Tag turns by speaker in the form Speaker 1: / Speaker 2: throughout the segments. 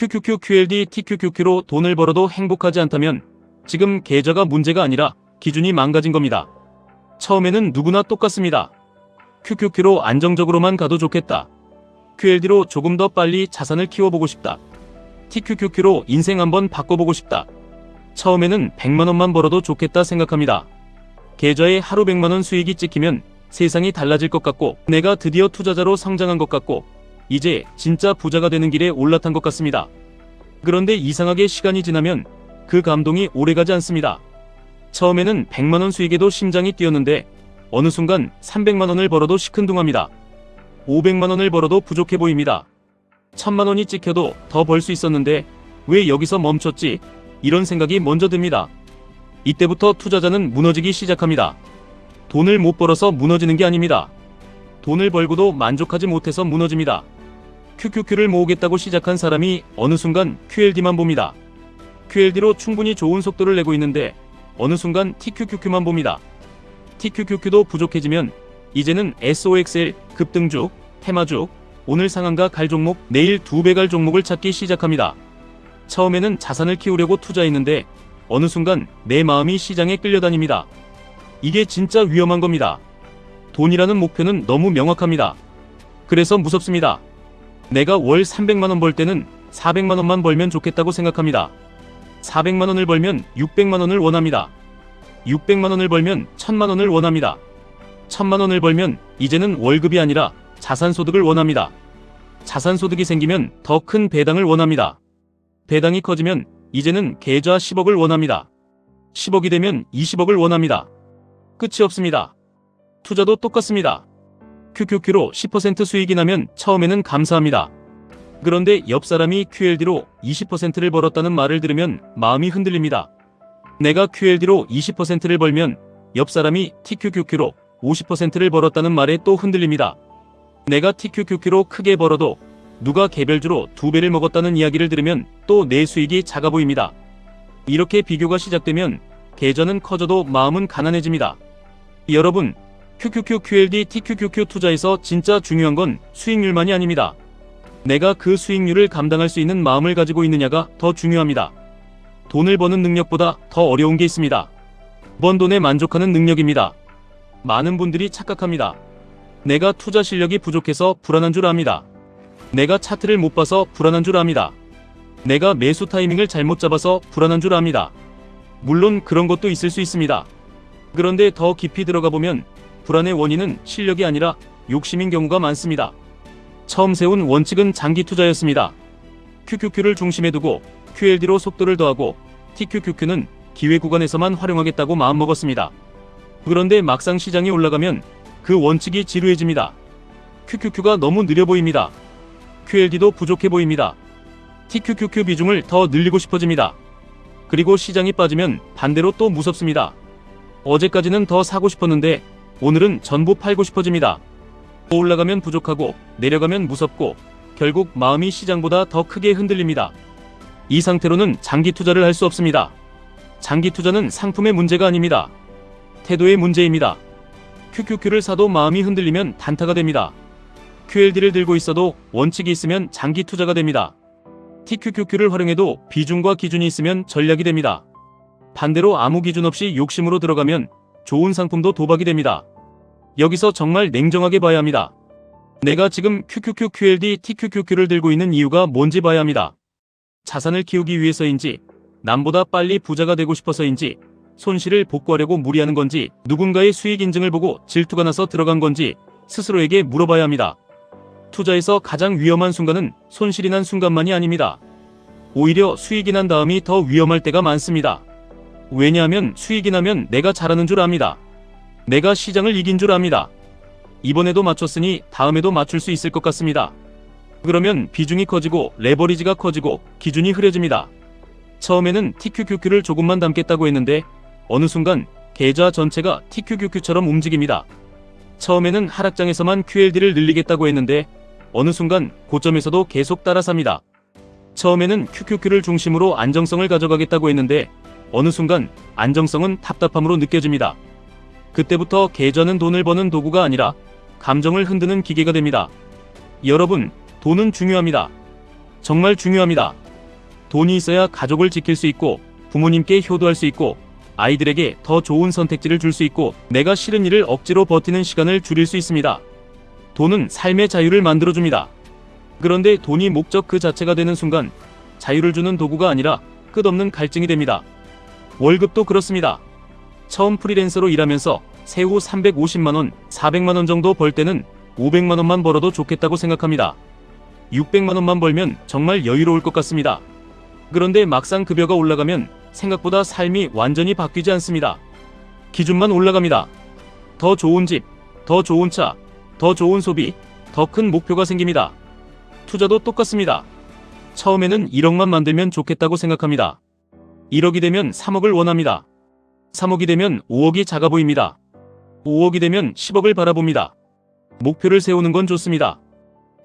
Speaker 1: QQQ, QLD, TQQQ로 돈을 벌어도 행복하지 않다면 지금 계좌가 문제가 아니라 기준이 망가진 겁니다. 처음에는 누구나 똑같습니다. QQQ로 안정적으로만 가도 좋겠다. QLD로 조금 더 빨리 자산을 키워보고 싶다. TQQQ로 인생 한번 바꿔보고 싶다. 처음에는 100만원만 벌어도 좋겠다 생각합니다. 계좌에 하루 100만원 수익이 찍히면 세상이 달라질 것 같고, 내가 드디어 투자자로 성장한 것 같고, 이제 진짜 부자가 되는 길에 올라탄 것 같습니다. 그런데 이상하게 시간이 지나면 그 감동이 오래가지 않습니다. 처음에는 100만원 수익에도 심장이 뛰었는데 어느 순간 300만원을 벌어도 시큰둥합니다. 500만원을 벌어도 부족해 보입니다. 1000만원이 찍혀도 더 벌 수 있었는데 왜 여기서 멈췄지? 이런 생각이 먼저 듭니다. 이때부터 투자자는 무너지기 시작합니다. 돈을 못 벌어서 무너지는 게 아닙니다. 돈을 벌고도 만족하지 못해서 무너집니다. QQQ를 모으겠다고 시작한 사람이 어느 순간 QLD만 봅니다. QLD로 충분히 좋은 속도를 내고 있는데 어느 순간 TQQQ만 봅니다. TQQQ도 부족해지면 이제는 SOXL, 급등주, 테마주, 오늘 상한가 갈 종목, 내일 2배 갈 종목을 찾기 시작합니다. 처음에는 자산을 키우려고 투자했는데 어느 순간 내 마음이 시장에 끌려다닙니다. 이게 진짜 위험한 겁니다. 돈이라는 목표는 너무 명확합니다. 그래서 무섭습니다. 내가 월 300만원 벌 때는 400만원만 벌면 좋겠다고 생각합니다. 400만원을 벌면 600만원을 원합니다. 600만원을 벌면 1000만원을 원합니다. 1000만원을 벌면 이제는 월급이 아니라 자산소득을 원합니다. 자산소득이 생기면 더 큰 배당을 원합니다. 배당이 커지면 이제는 계좌 10억을 원합니다. 10억이 되면 20억을 원합니다. 끝이 없습니다. 투자도 똑같습니다. QQQ로 10% 수익이 나면 처음에는 감사합니다. 그런데 옆 사람이 QLD로 20%를 벌었다는 말을 들으면 마음이 흔들립니다. 내가 QLD로 20%를 벌면 옆 사람이 TQQQ로 50%를 벌었다는 말에 또 흔들립니다. 내가 TQQQ로 크게 벌어도 누가 개별주로 2배를 먹었다는 이야기를 들으면 또 내 수익이 작아 보입니다. 이렇게 비교가 시작되면 계좌는 커져도 마음은 가난해집니다. 여러분, QQQ, QLD, TQQQ 투자에서 진짜 중요한 건 수익률만이 아닙니다. 내가 그 수익률을 감당할 수 있는 마음을 가지고 있느냐가 더 중요합니다. 돈을 버는 능력보다 더 어려운 게 있습니다. 번 돈에 만족하는 능력입니다. 많은 분들이 착각합니다. 내가 투자 실력이 부족해서 불안한 줄 압니다. 내가 차트를 못 봐서 불안한 줄 압니다. 내가 매수 타이밍을 잘못 잡아서 불안한 줄 압니다. 물론 그런 것도 있을 수 있습니다. 그런데 더 깊이 들어가 보면 불안의 원인은 실력이 아니라 욕심인 경우가 많습니다. 처음 세운 원칙은 장기 투자였습니다. QQQ를 중심에 두고 QLD로 속도를 더하고 TQQQ는 기회 구간에서만 활용하겠다고 마음먹었습니다. 그런데 막상 시장이 올라가면 그 원칙이 지루해집니다. QQQ가 너무 느려 보입니다. QLD도 부족해 보입니다. TQQQ 비중을 더 늘리고 싶어집니다. 그리고 시장이 빠지면 반대로 또 무섭습니다. 어제까지는 더 사고 싶었는데 오늘은 전부 팔고 싶어집니다. 올라가면 부족하고 내려가면 무섭고 결국 마음이 시장보다 더 크게 흔들립니다. 이 상태로는 장기 투자를 할 수 없습니다. 장기 투자는 상품의 문제가 아닙니다. 태도의 문제입니다. QQQ를 사도 마음이 흔들리면 단타가 됩니다. QLD를 들고 있어도 원칙이 있으면 장기 투자가 됩니다. TQQQ를 활용해도 비중과 기준이 있으면 전략이 됩니다. 반대로 아무 기준 없이 욕심으로 들어가면 좋은 상품도 도박이 됩니다. 여기서 정말 냉정하게 봐야 합니다. 내가 지금 QQQ, QLD, TQQQ를 들고 있는 이유가 뭔지 봐야 합니다. 자산을 키우기 위해서인지, 남보다 빨리 부자가 되고 싶어서인지, 손실을 복구하려고 무리하는 건지, 누군가의 수익 인증을 보고 질투가 나서 들어간 건지 스스로에게 물어봐야 합니다. 투자에서 가장 위험한 순간은 손실이 난 순간만이 아닙니다. 오히려 수익이 난 다음이 더 위험할 때가 많습니다. 왜냐하면 수익이 나면 내가 잘하는 줄 압니다. 내가 시장을 이긴 줄 압니다. 이번에도 맞췄으니 다음에도 맞출 수 있을 것 같습니다. 그러면 비중이 커지고 레버리지가 커지고 기준이 흐려집니다. 처음에는 TQQQ를 조금만 담겠다고 했는데 어느 순간 계좌 전체가 TQQQ처럼 움직입니다. 처음에는 하락장에서만 QLD를 늘리겠다고 했는데 어느 순간 고점에서도 계속 따라 삽니다. 처음에는 QQQ를 중심으로 안정성을 가져가겠다고 했는데 어느 순간 안정성은 답답함으로 느껴집니다. 그때부터 계좌는 돈을 버는 도구가 아니라 감정을 흔드는 기계가 됩니다. 여러분, 돈은 중요합니다. 정말 중요합니다. 돈이 있어야 가족을 지킬 수 있고 부모님께 효도할 수 있고 아이들에게 더 좋은 선택지를 줄 수 있고 내가 싫은 일을 억지로 버티는 시간을 줄일 수 있습니다. 돈은 삶의 자유를 만들어줍니다. 그런데 돈이 목적 그 자체가 되는 순간 자유를 주는 도구가 아니라 끝없는 갈증이 됩니다. 월급도 그렇습니다. 처음 프리랜서로 일하면서 세후 350만원, 400만원 정도 벌 때는 500만원만 벌어도 좋겠다고 생각합니다. 600만원만 벌면 정말 여유로울 것 같습니다. 그런데 막상 급여가 올라가면 생각보다 삶이 완전히 바뀌지 않습니다. 기준만 올라갑니다. 더 좋은 집, 더 좋은 차, 더 좋은 소비, 더 큰 목표가 생깁니다. 투자도 똑같습니다. 처음에는 1억만 만들면 좋겠다고 생각합니다. 1억이 되면 3억을 원합니다. 3억이 되면 5억이 작아 보입니다. 5억이 되면 10억을 바라봅니다. 목표를 세우는 건 좋습니다.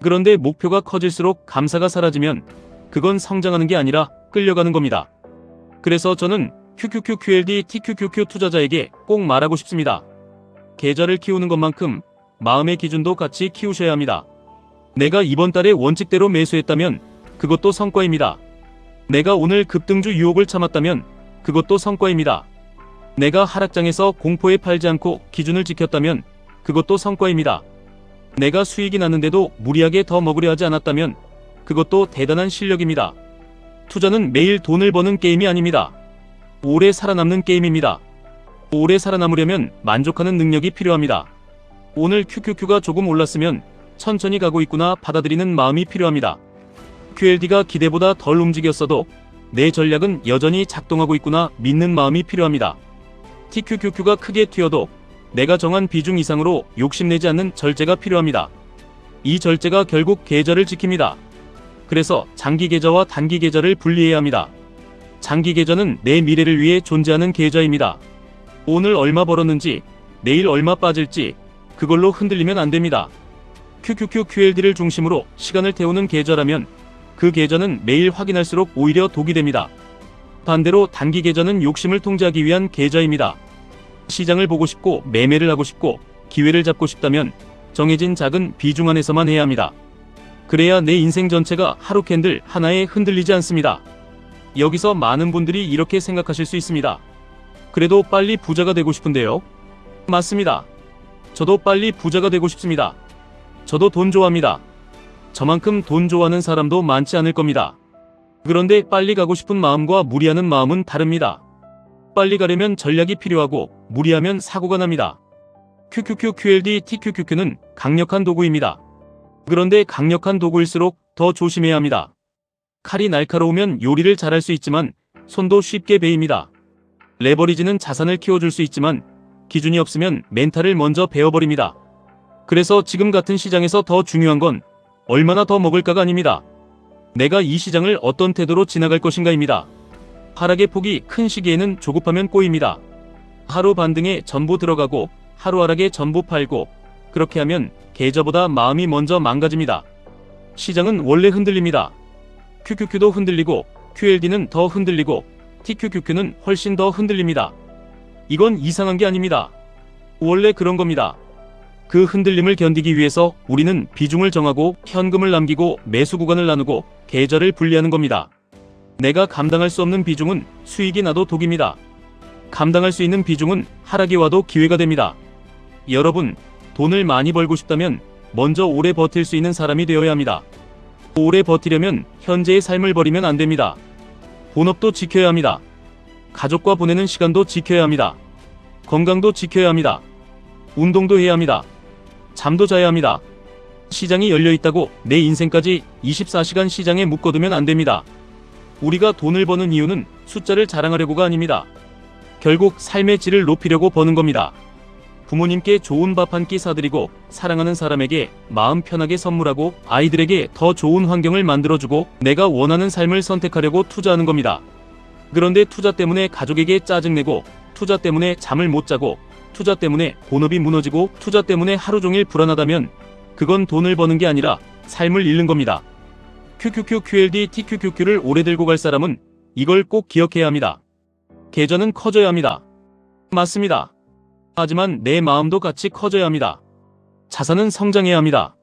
Speaker 1: 그런데 목표가 커질수록 감사가 사라지면 그건 성장하는 게 아니라 끌려가는 겁니다. 그래서 저는 QQQQLD TQQQ 투자자에게 꼭 말하고 싶습니다. 계좌를 키우는 것만큼 마음의 기준도 같이 키우셔야 합니다. 내가 이번 달에 원칙대로 매수했다면 그것도 성과입니다. 내가 오늘 급등주 유혹을 참았다면 그것도 성과입니다. 내가 하락장에서 공포에 팔지 않고 기준을 지켰다면 그것도 성과입니다. 내가 수익이 났는데도 무리하게 더 먹으려 하지 않았다면 그것도 대단한 실력입니다. 투자는 매일 돈을 버는 게임이 아닙니다. 오래 살아남는 게임입니다. 오래 살아남으려면 만족하는 능력이 필요합니다. 오늘 QQQ가 조금 올랐으면 천천히 가고 있구나 받아들이는 마음이 필요합니다. QLD가 기대보다 덜 움직였어도 내 전략은 여전히 작동하고 있구나 믿는 마음이 필요합니다. TQQQ가 크게 튀어도 내가 정한 비중 이상으로 욕심내지 않는 절제가 필요합니다. 이 절제가 결국 계좌를 지킵니다. 그래서 장기 계좌와 단기 계좌를 분리해야 합니다. 장기 계좌는 내 미래를 위해 존재하는 계좌입니다. 오늘 얼마 벌었는지, 내일 얼마 빠질지 그걸로 흔들리면 안 됩니다. QQQQLD를 중심으로 시간을 태우는 계좌라면 그 계좌는 매일 확인할수록 오히려 독이 됩니다. 반대로 단기 계좌는 욕심을 통제하기 위한 계좌입니다. 시장을 보고 싶고 매매를 하고 싶고 기회를 잡고 싶다면 정해진 작은 비중 안에서만 해야 합니다. 그래야 내 인생 전체가 하루 캔들 하나에 흔들리지 않습니다. 여기서 많은 분들이 이렇게 생각하실 수 있습니다. 그래도 빨리 부자가 되고 싶은데요. 맞습니다. 저도 빨리 부자가 되고 싶습니다. 저도 돈 좋아합니다. 저만큼 돈 좋아하는 사람도 많지 않을 겁니다. 그런데 빨리 가고 싶은 마음과 무리하는 마음은 다릅니다. 빨리 가려면 전략이 필요하고 무리하면 사고가 납니다. QQQQLD TQQQ는 강력한 도구입니다. 그런데 강력한 도구일수록 더 조심해야 합니다. 칼이 날카로우면 요리를 잘할 수 있지만 손도 쉽게 베입니다. 레버리지는 자산을 키워줄 수 있지만 기준이 없으면 멘탈을 먼저 베어버립니다. 그래서 지금 같은 시장에서 더 중요한 건 얼마나 더 먹을까가 아닙니다. 내가 이 시장을 어떤 태도로 지나갈 것인가입니다. 하락의 폭이 큰 시기에는 조급하면 꼬입니다. 하루 반등에 전부 들어가고 하루 하락에 전부 팔고 그렇게 하면 계좌보다 마음이 먼저 망가집니다. 시장은 원래 흔들립니다. QQQ도 흔들리고 QLD는 더 흔들리고 TQQQ는 훨씬 더 흔들립니다. 이건 이상한 게 아닙니다. 원래 그런 겁니다. 그 흔들림을 견디기 위해서 우리는 비중을 정하고 현금을 남기고 매수 구간을 나누고 계좌를 분리하는 겁니다. 내가 감당할 수 없는 비중은 수익이 나도 독입니다. 감당할 수 있는 비중은 하락이 와도 기회가 됩니다. 여러분, 돈을 많이 벌고 싶다면 먼저 오래 버틸 수 있는 사람이 되어야 합니다. 오래 버티려면 현재의 삶을 버리면 안 됩니다. 본업도 지켜야 합니다. 가족과 보내는 시간도 지켜야 합니다. 건강도 지켜야 합니다. 운동도 해야 합니다. 잠도 자야 합니다. 시장이 열려 있다고 내 인생까지 24시간 시장에 묶어두면 안 됩니다. 우리가 돈을 버는 이유는 숫자를 자랑하려고가 아닙니다. 결국 삶의 질을 높이려고 버는 겁니다. 부모님께 좋은 밥 한 끼 사드리고 사랑하는 사람에게 마음 편하게 선물하고 아이들에게 더 좋은 환경을 만들어주고 내가 원하는 삶을 선택하려고 투자하는 겁니다. 그런데 투자 때문에 가족에게 짜증내고 투자 때문에 잠을 못 자고 투자 때문에 본업이 무너지고 투자 때문에 하루 종일 불안하다면 그건 돈을 버는 게 아니라 삶을 잃는 겁니다. QQQQLD TQQQ를 오래 들고 갈 사람은 이걸 꼭 기억해야 합니다. 계좌는 커져야 합니다. 맞습니다. 하지만 내 마음도 같이 커져야 합니다. 자산은 성장해야 합니다.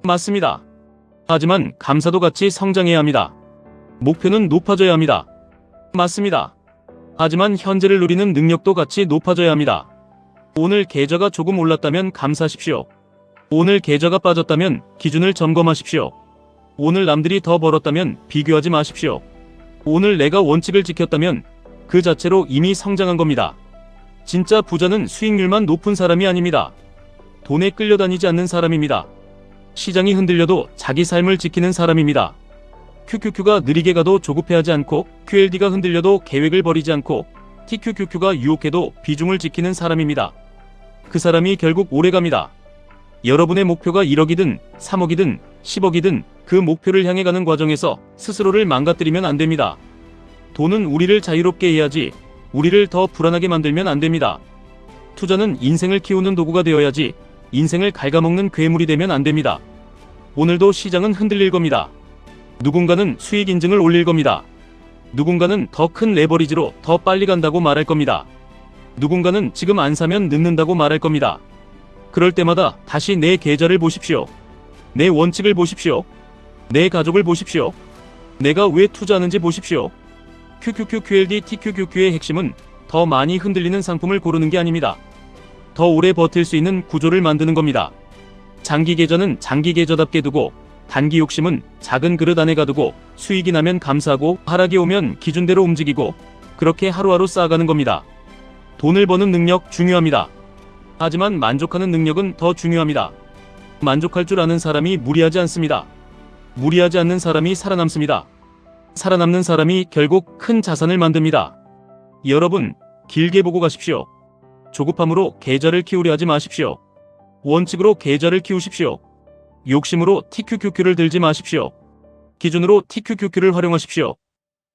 Speaker 1: 맞습니다. 하지만 감사도 같이 성장해야 합니다. 목표는 높아져야 합니다. 맞습니다. 하지만 현재를 누리는 능력도 같이 높아져야 합니다. 오늘 계좌가 조금 올랐다면 감사하십시오. 오늘 계좌가 빠졌다면 기준을 점검하십시오. 오늘 남들이 더 벌었다면 비교하지 마십시오. 오늘 내가 원칙을 지켰다면 그 자체로 이미 성장한 겁니다. 진짜 부자는 수익률만 높은 사람이 아닙니다. 돈에 끌려다니지 않는 사람입니다. 시장이 흔들려도 자기 삶을 지키는 사람입니다. QQQ가 느리게 가도 조급해하지 않고, QLD가 흔들려도 계획을 버리지 않고, TQQQ가 유혹해도 비중을 지키는 사람입니다. 그 사람이 결국 오래갑니다. 여러분의 목표가 1억이든 3억이든 10억이든 그 목표를 향해 가는 과정에서 스스로를 망가뜨리면 안 됩니다. 돈은 우리를 자유롭게 해야지 우리를 더 불안하게 만들면 안 됩니다. 투자는 인생을 키우는 도구가 되어야지 인생을 갉아먹는 괴물이 되면 안 됩니다. 오늘도 시장은 흔들릴 겁니다. 누군가는 수익 인증을 올릴 겁니다. 누군가는 더 큰 레버리지로 더 빨리 간다고 말할 겁니다. 누군가는 지금 안 사면 늦는다고 말할 겁니다. 그럴 때마다 다시 내 계좌를 보십시오. 내 원칙을 보십시오. 내 가족을 보십시오. 내가 왜 투자하는지 보십시오. QQQ, QLD, TQQQ의 핵심은 더 많이 흔들리는 상품을 고르는 게 아닙니다. 더 오래 버틸 수 있는 구조를 만드는 겁니다. 장기 계좌는 장기 계좌답게 두고, 단기 욕심은 작은 그릇 안에 가두고, 수익이 나면 감사하고 하락이 오면 기준대로 움직이고, 그렇게 하루하루 쌓아가는 겁니다. 돈을 버는 능력 중요합니다. 하지만 만족하는 능력은 더 중요합니다. 만족할 줄 아는 사람이 무리하지 않습니다. 무리하지 않는 사람이 살아남습니다. 살아남는 사람이 결국 큰 자산을 만듭니다. 여러분, 길게 보고 가십시오. 조급함으로 계좌를 키우려 하지 마십시오. 원칙으로 계좌를 키우십시오. 욕심으로 TQQQ를 들지 마십시오. 기준으로 TQQQ를 활용하십시오.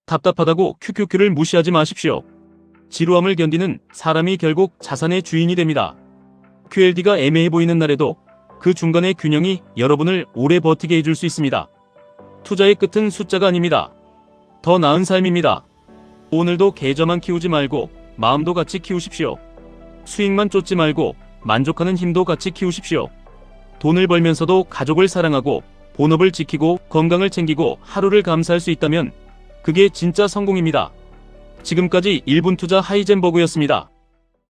Speaker 1: 답답하다고 QQQ를 무시하지 마십시오. 지루함을 견디는 사람이 결국 자산의 주인이 됩니다. QLD가 애매해 보이는 날에도 그 중간의 균형이 여러분을 오래 버티게 해줄 수 있습니다. 투자의 끝은 숫자가 아닙니다. 더 나은 삶입니다. 오늘도 계좌만 키우지 말고 마음도 같이 키우십시오. 수익만 쫓지 말고 만족하는 힘도 같이 키우십시오. 돈을 벌면서도 가족을 사랑하고 본업을 지키고 건강을 챙기고 하루를 감사할 수 있다면 그게 진짜 성공입니다. 지금까지 1분 투자 하이젠버그였습니다.